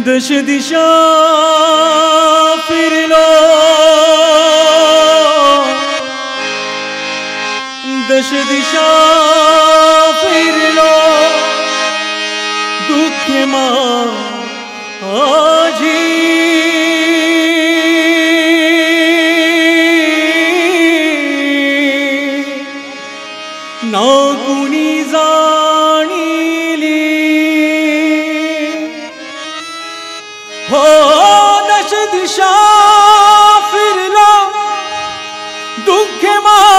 दश दिशा फिरलो, दश दिशा फिरलो, दुःख माझी ना कुणी जाणिली। हो दश दिशा फिरलो, दुःख माझी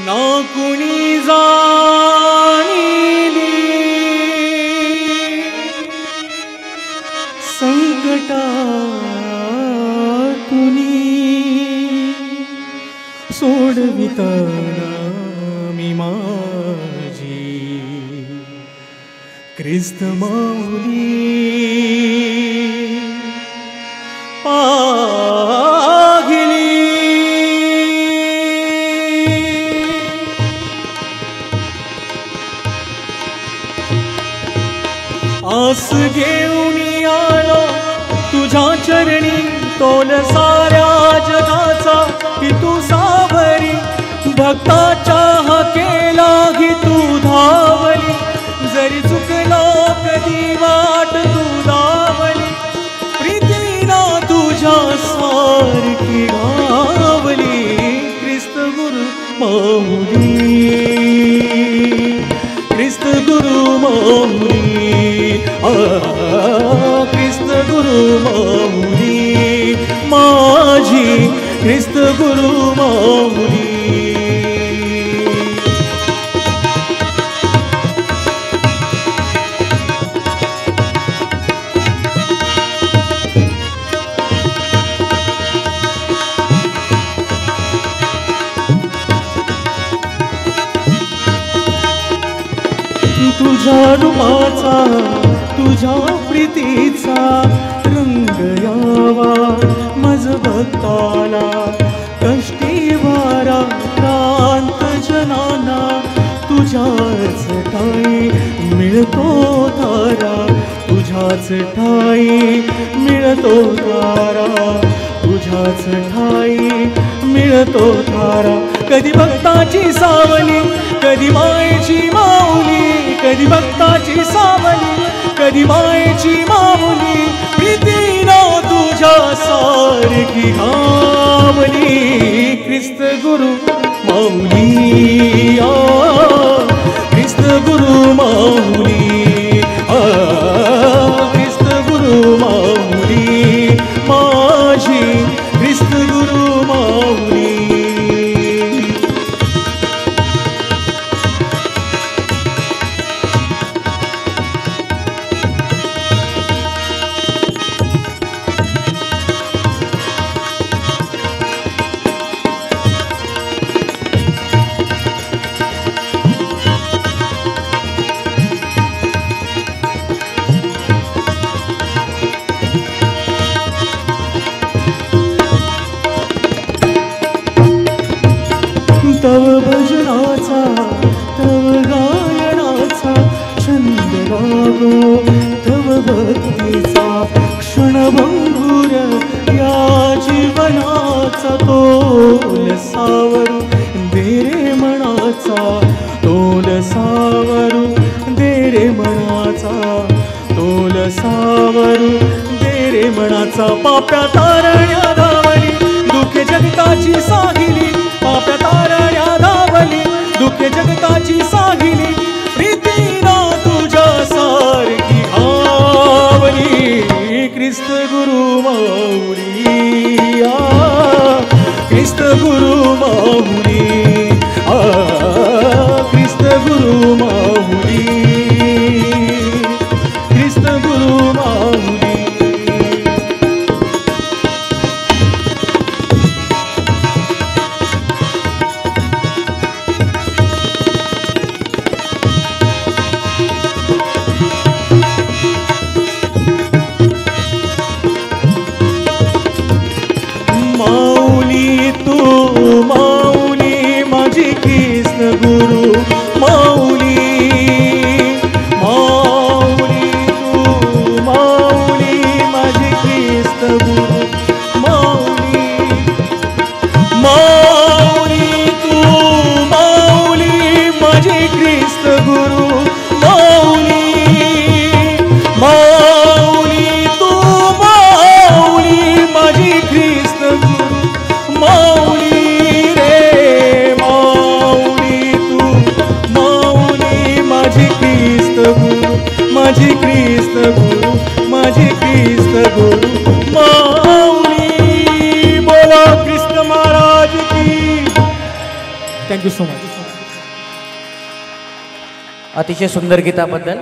ना कुणी जाणिली। संकटातुनी सोडविताना मी माझी ख्रिस्त माऊली पाहिली। आस घेऊन आलो तुझ्या चरणी, तोल साऱ्या जगाचा की तू सावरी। भक्ताच्या हाकेला ही तू धावली, जरी चुकलो कधी वाट तू दावली। प्रीतीना तुझ्या सारखी गावली, ख्रिस्त गुरु माऊली, ख्रिस्त गुरु माऊली, ख्रिस्त गुरु माऊली माझी, ख्रिस्त गुरु माऊली। तुझ्या रूपाचा तुझ्या प्रीतीचा रंग यावा मज भक्ताला। कष्टी वारा क्रांत जनाना, तुझ्याच ठाई मिळतो तारा, तुझ्याच ठाई मिळतो तारा, तुझ्याच ठाई मिळतो तारा। कधी भक्ताची सावली, कधी मायेची माऊली, कधी भक्ताची सावली, कधी मायेची माऊली। प्रीतीना तुझ्या सारखी गावली, ख्रिस्त गुरु माऊली, ख्रिस्त गुरु माऊली, ख्रिस्त गुरु माऊली माझी, ख्रिस्त गुरु माऊली। तव भजनाचा तव गायनाचा छंद लागो, तव भक्तीचा क्षणभंगुर या जीवनाचा तोल सावरू दे रे मनाचा, तोल सावरू दे रे मनाचा, तोल सावरू दे रे मनाचा। पाप्या तारण्या धावली दुःख जगताची साहिली, पाप्या तारण्या धावली दुःख जगताची साहिली। प्रीतीना तुझ्या सारखी आवली, ख्रिस्त गुरु माऊली, ख्रिस्त गुरु माऊली, ख्रिस्त गुरु माऊली, ख्रिस्त गुरु माऊली। माऊली तू माऊली की सद्गुरु माऊली बोला कृष्ण महाराज की। Thank you so much. अतिशय सुंदर गीताबद्दल